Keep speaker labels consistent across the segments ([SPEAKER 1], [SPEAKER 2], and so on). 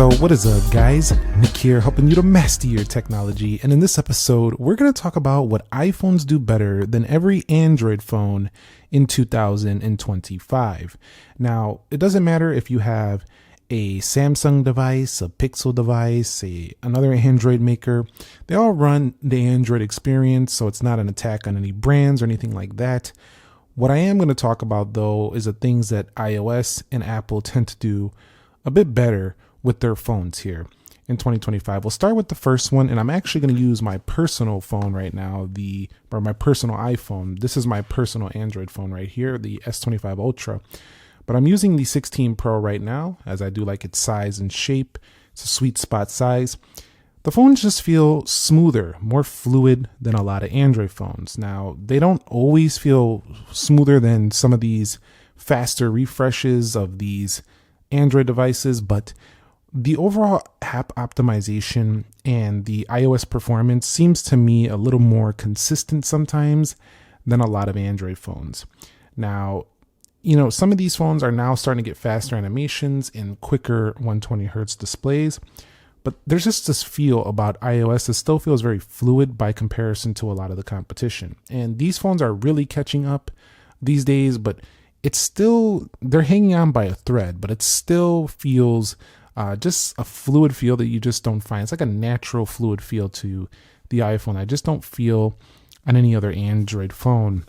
[SPEAKER 1] So what is up, guys? Nick here, helping you to master your technology. And in this episode, we're going to talk about what iPhones do better than every Android phone in 2025. Now, it doesn't matter if you have a Samsung device, a Pixel device, another Android maker. They all run the Android experience, so it's not an attack on any brands or anything like that. What I am going to talk about, though, is the things that iOS and Apple tend to do a bit better with their phones here in 2025. We'll start with the first one, and I'm actually going to use my personal phone right now, my personal iPhone. This is my personal Android phone right here, the S25 Ultra. But I'm using the 16 Pro right now, as I do like its size and shape. It's a sweet spot size. The phones just feel smoother, more fluid than a lot of Android phones. Now, they don't always feel smoother than some of these faster refreshes of these Android devices, but the overall app optimization and the iOS performance seems to me a little more consistent sometimes than a lot of Android phones. Now, some of these phones are now starting to get faster animations and quicker 120 hertz displays. But there's just this feel about iOS that still feels very fluid by comparison to a lot of the competition. And these phones are really catching up these days, but they're hanging on by a thread, but it still feels just a fluid feel that you just don't find. It's like a natural fluid feel to the iPhone. I just don't feel on any other Android phone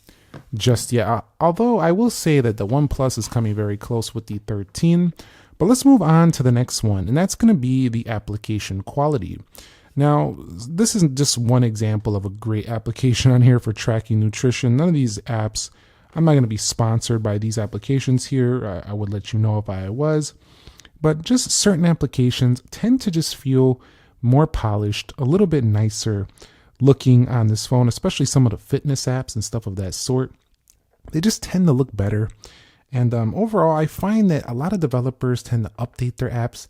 [SPEAKER 1] just yet. Although I will say that the OnePlus is coming very close with the 13. But let's move on to the next one, and that's going to be the application quality. Now, this isn't just one example of a great application on here for tracking nutrition. None of these apps, I'm not going to be sponsored by these applications here. I would let you know if I was. But just certain applications tend to just feel more polished, a little bit nicer looking on this phone, especially some of the fitness apps and stuff of that sort. They just tend to look better. And overall, I find that a lot of developers tend to update their apps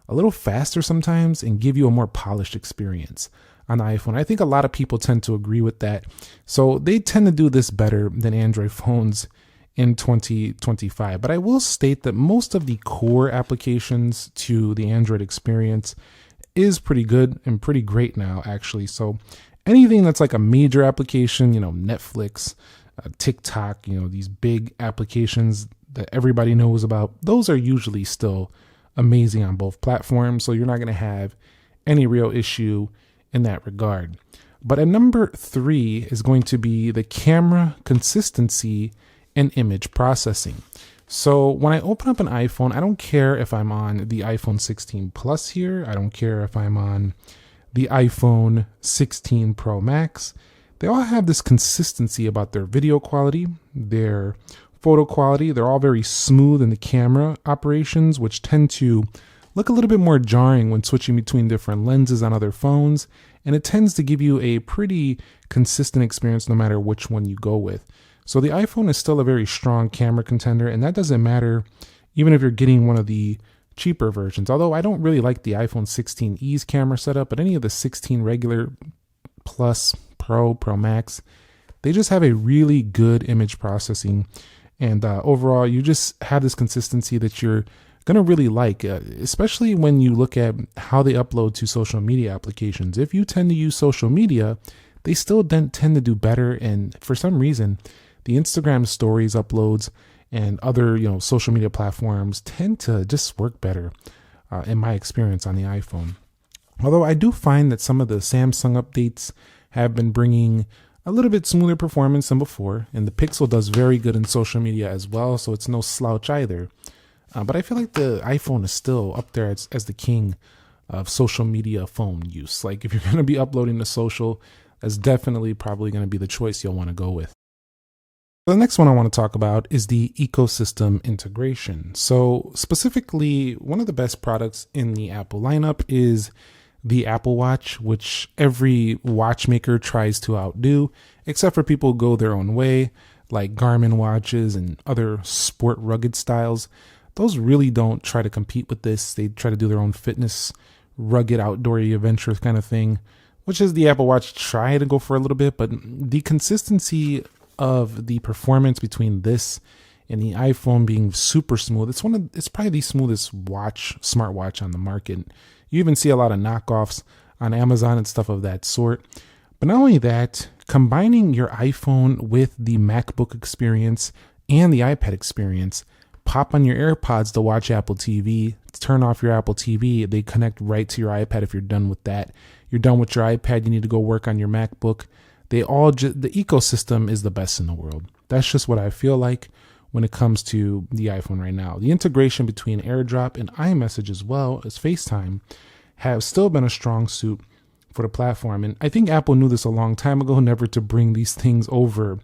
[SPEAKER 1] a little faster sometimes and give you a more polished experience on the iPhone. I think a lot of people tend to agree with that. So they tend to do this better than Android phones in 2025. But I will state that most of the core applications to the Android experience is pretty good and pretty great now, actually. So anything that's like a major application, Netflix, TikTok, these big applications that everybody knows about, those are usually still amazing on both platforms. So you're not going to have any real issue in that regard. But at number 3 is going to be the camera consistency and image processing. So when I open up an iPhone, I don't care if I'm on the iPhone 16 Plus here. I don't care if I'm on the iPhone 16 Pro Max. They all have this consistency about their video quality, their photo quality. They're all very smooth in the camera operations, which tend to look a little bit more jarring when switching between different lenses on other phones. And it tends to give you a pretty consistent experience no matter which one you go with. So the iPhone is still a very strong camera contender, and that doesn't matter even if you're getting one of the cheaper versions. Although I don't really like the iPhone 16e's camera setup, but any of the 16 regular Plus, Pro Max, they just have a really good image processing. And overall, you just have this consistency that you're going to really like, especially when you look at how they upload to social media applications. If you tend to use social media, they still tend to do better. And for some reason, the Instagram stories uploads and other social media platforms tend to just work better in my experience on the iPhone. Although I do find that some of the Samsung updates have been bringing a little bit smoother performance than before, and the Pixel does very good in social media as well, so it's no slouch either. But I feel like the iPhone is still up there as the king of social media phone use. Like if you're going to be uploading to social, that's definitely probably going to be the choice you'll want to go with. The next one I want to talk about is the ecosystem integration. So specifically, one of the best products in the Apple lineup is the Apple Watch, which every watchmaker tries to outdo, except for people who go their own way, like Garmin watches and other sport rugged styles. Those really don't try to compete with this. They try to do their own fitness, rugged, outdoory adventure kind of thing, which is the Apple Watch try to go for a little bit, but the consistency of the performance between this and the iPhone being super smooth. It's probably the smoothest smartwatch on the market. You even see a lot of knockoffs on Amazon and stuff of that sort. But not only that, combining your iPhone with the MacBook experience and the iPad experience, pop on your AirPods to watch Apple TV, turn off your Apple TV, they connect right to your iPad if you're done with that. You're done with your iPad, you need to go work on your MacBook. The ecosystem is the best in the world. That's just what I feel like when it comes to the iPhone right now. The integration between AirDrop and iMessage as well as FaceTime have still been a strong suit for the platform. And I think Apple knew this a long time ago, never to bring these things over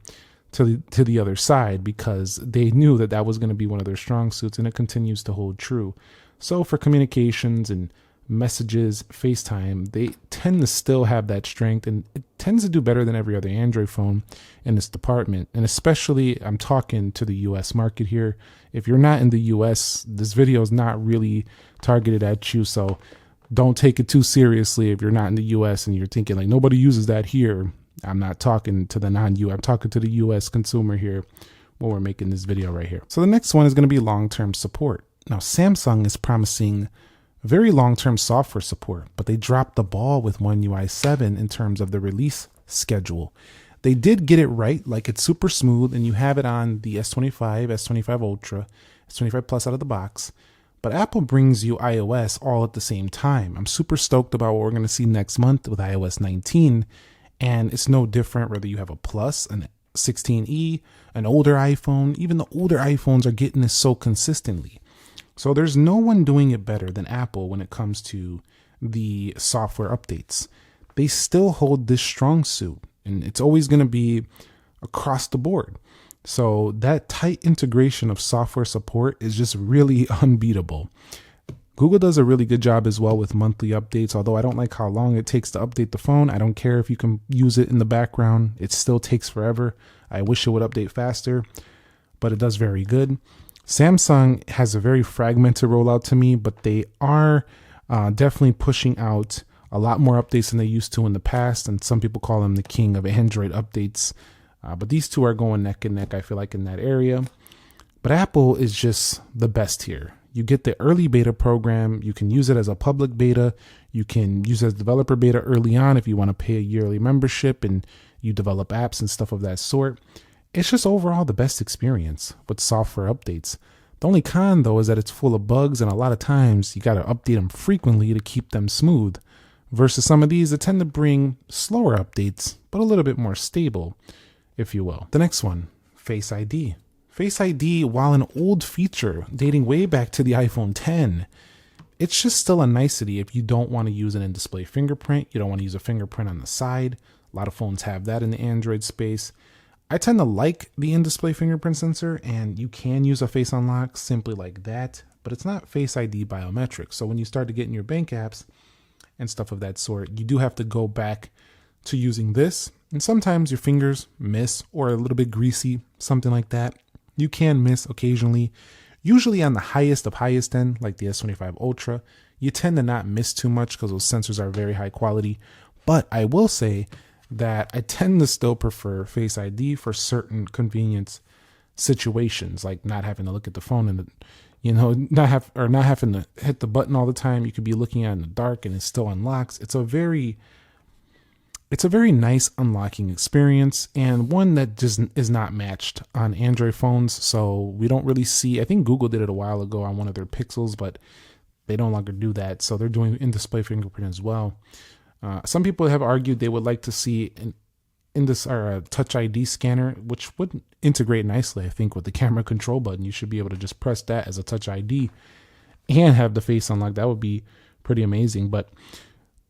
[SPEAKER 1] to the other side, because they knew that that was going to be one of their strong suits, and it continues to hold true. So for communications and messages, FaceTime, they tend to still have that strength, and it tends to do better than every other Android phone in this department. And especially, I'm talking to the US market here. If you're not in the US, this video is not really targeted at you, so don't take it too seriously if you're not in the US and you're thinking like nobody uses that here. I'm not talking to the non-U, I'm talking to the US consumer here when we're making this video right here. So the next one is going to be long-term support. Now, Samsung is promising very long-term software support, but they dropped the ball with One UI 7 in terms of the release schedule. They did get it right, like it's super smooth, and you have it on the S25, S25 Ultra, S25 Plus out of the box, but Apple brings you iOS all at the same time. I'm super stoked about what we're going to see next month with iOS 19, and it's no different whether you have a Plus, an 16E, an older iPhone. Even the older iPhones are getting this so consistently. So there's no one doing it better than Apple when it comes to the software updates. They still hold this strong suit, and it's always going to be across the board. So that tight integration of software support is just really unbeatable. Google does a really good job as well with monthly updates, although I don't like how long it takes to update the phone. I don't care if you can use it in the background. It still takes forever. I wish it would update faster, but it does very good. Samsung has a very fragmented rollout to me, but they are definitely pushing out a lot more updates than they used to in the past, and some people call them the king of Android updates. But these two are going neck and neck, I feel like, in that area. But Apple is just the best here. You get the early beta program. You can use it as a public beta. You can use it as developer beta early on if you want to pay a yearly membership and you develop apps and stuff of that sort. It's just overall the best experience with software updates. The only con, though, is that it's full of bugs, and a lot of times you got to update them frequently to keep them smooth, versus some of these that tend to bring slower updates, but a little bit more stable, if you will. The next one, Face ID. Face ID, while an old feature dating way back to the iPhone 10, it's just still a nicety if you don't want to use an in-display fingerprint. You don't want to use a fingerprint on the side. A lot of phones have that in the Android space. I tend to like the in-display fingerprint sensor, and you can use a face unlock simply like that, but it's not Face ID biometric. So when you start to get in your bank apps and stuff of that sort, you do have to go back to using this. And sometimes your fingers miss or are a little bit greasy, something like that. You can miss occasionally. Usually on the highest of highest end, like the S25 Ultra, you tend to not miss too much because those sensors are very high quality. But I will say that I tend to still prefer Face ID for certain convenience situations, like not having to look at the phone and not having to hit the button all the time. You could be looking at it in the dark and it still unlocks. It's a very nice unlocking experience, and one that just is not matched on Android phones. So we don't really see, I think Google did it a while ago on one of their Pixels, but they no longer do that. So they're doing in-display fingerprint as well. Some people have argued they would like to see a Touch ID scanner, which would integrate nicely, I think, with the camera control button. You should be able to just press that as a Touch ID and have the face unlock. That would be pretty amazing. But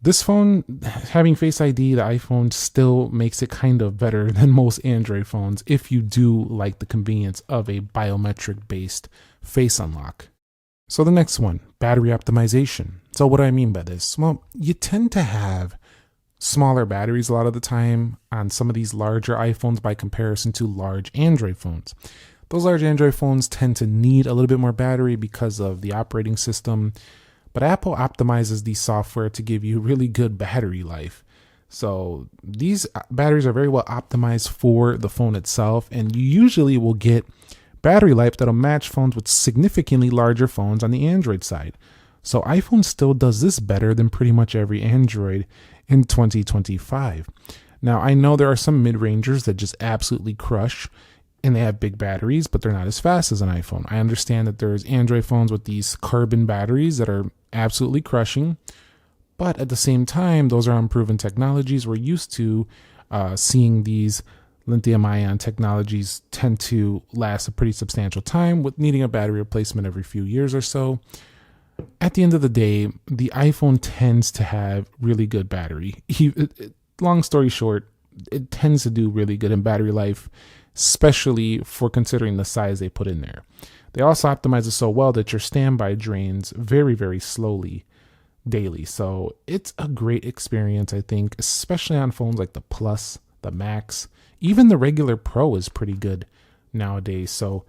[SPEAKER 1] this phone, having Face ID, the iPhone, still makes it kind of better than most Android phones if you do like the convenience of a biometric-based face unlock. So the next one, battery optimization. So what do I mean by this? Well, you tend to have smaller batteries a lot of the time on some of these larger iPhones by comparison to large Android phones. Those large Android phones tend to need a little bit more battery because of the operating system, but Apple optimizes the software to give you really good battery life. So these batteries are very well optimized for the phone itself, and you usually will get battery life that'll match phones with significantly larger phones on the Android side. So iPhone still does this better than pretty much every Android in 2025. Now, I know there are some mid-rangers that just absolutely crush and they have big batteries, but they're not as fast as an iPhone. I understand that there's Android phones with these carbon batteries that are absolutely crushing, but at the same time, those are unproven technologies. We're used to seeing these lithium-ion technologies tend to last a pretty substantial time with needing a battery replacement every few years or so. At the end of the day, the iPhone tends to have really good battery. Long story short, it tends to do really good in battery life, especially for considering the size they put in there. They also optimize it so well that your standby drains very, very slowly daily. So it's a great experience, I think, especially on phones like the Plus, the Max. Even the regular Pro is pretty good nowadays. So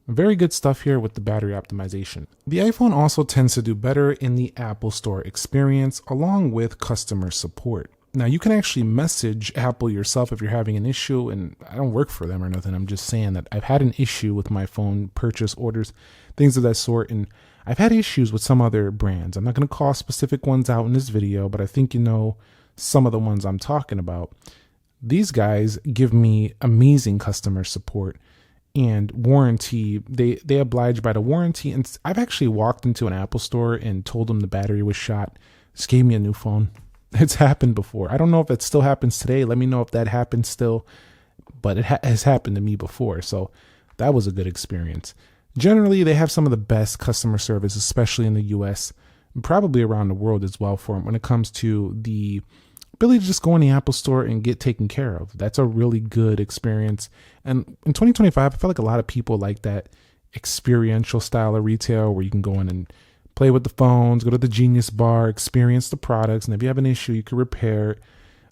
[SPEAKER 1] very good stuff here with the battery optimization. The iPhone also tends to do better in the Apple Store experience along with customer support. Now, you can actually message Apple yourself if you're having an issue, and I don't work for them or nothing. I'm just saying that I've had an issue with my phone purchase orders, things of that sort, and I've had issues with some other brands. I'm not going to call specific ones out in this video, but I think you know some of the ones I'm talking about. These guys give me amazing customer support and warranty. They oblige by the warranty, and I've actually walked into an Apple store and told them the battery was shot. Just gave me a new phone. It's happened before. I don't know if it still happens today. Let me know if that happens still, but it has happened to me before. So that was a good experience. Generally, they have some of the best customer service, especially in the US, and probably around the world as well for them when it comes to the ability to just go in the Apple store and get taken care of. That's a really good experience. And in 2025, I feel like a lot of people like that experiential style of retail where you can go in and play with the phones, go to the Genius Bar, experience the products, and if you have an issue, you can repair it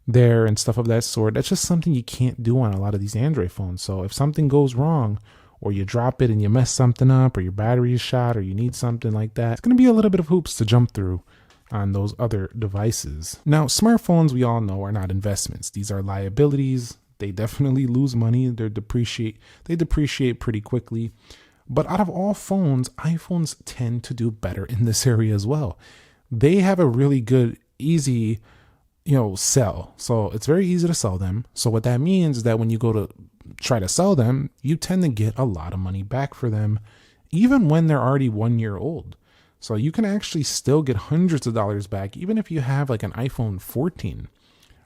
[SPEAKER 1] there and stuff of that sort. That's just something you can't do on a lot of these Android phones. So if something goes wrong, or you drop it and you mess something up, or your battery is shot, or you need something like that, it's going to be a little bit of hoops to jump through on those other devices. Now, smartphones, we all know, are not investments. These are liabilities. They definitely lose money. They depreciate pretty quickly. But out of all phones, iPhones tend to do better in this area as well. They have a really good, easy, sell. So it's very easy to sell them. So what that means is that when you go to try to sell them, you tend to get a lot of money back for them, even when they're already 1 year old. So you can actually still get hundreds of dollars back, even if you have like an iPhone 14,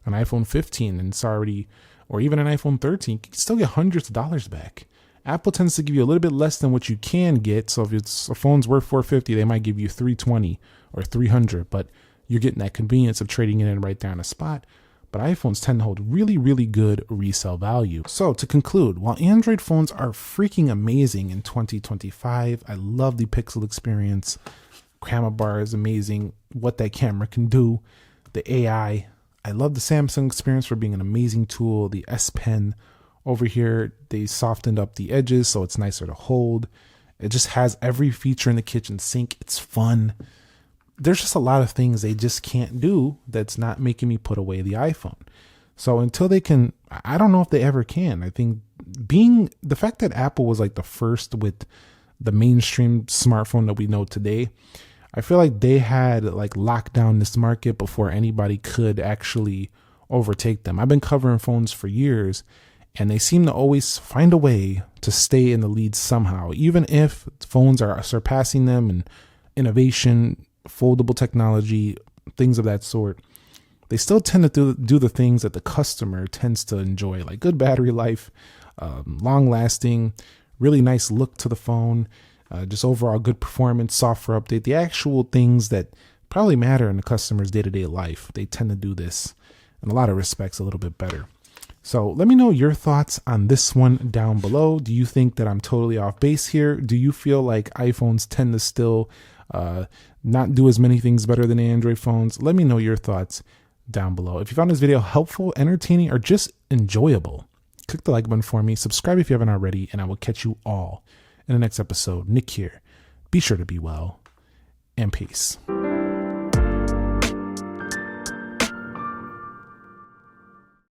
[SPEAKER 1] an iPhone 15, and it's already, or even an iPhone 13, you can still get hundreds of dollars back. Apple tends to give you a little bit less than what you can get. So if it's a phone's worth $450, they might give you $320 or $300, but you're getting that convenience of trading it in right there on the spot. But iPhones tend to hold really, really good resale value. So to conclude, while Android phones are freaking amazing in 2025, I love the Pixel experience. Camera bar is amazing. What that camera can do, the AI. I love the Samsung experience for being an amazing tool. The S Pen over here, they softened up the edges so it's nicer to hold. It just has every feature in the kitchen sink. It's fun. There's just a lot of things they just can't do that's not making me put away the iPhone. So until they can, I don't know if they ever can. I think the fact that Apple was like the first with the mainstream smartphone that we know today, I feel like they had like locked down this market before anybody could actually overtake them. I've been covering phones for years, and they seem to always find a way to stay in the lead somehow, even if phones are surpassing them in innovation, foldable technology, things of that sort. They still tend to do the things that the customer tends to enjoy, like good battery life, long lasting, really nice look to the phone, just overall good performance, software update, the actual things that probably matter in the customer's day-to-day life. They tend to do this in a lot of respects a little bit better. So let me know your thoughts on this one down below. Do you think that I'm totally off base here? Do you feel like iPhones tend to still not do as many things better than Android phones? Let me know your thoughts down below. If you found this video helpful, entertaining, or just enjoyable, click the like button for me. Subscribe if you haven't already, and I will catch you all in the next episode. Nick here. Be sure to be well, and peace.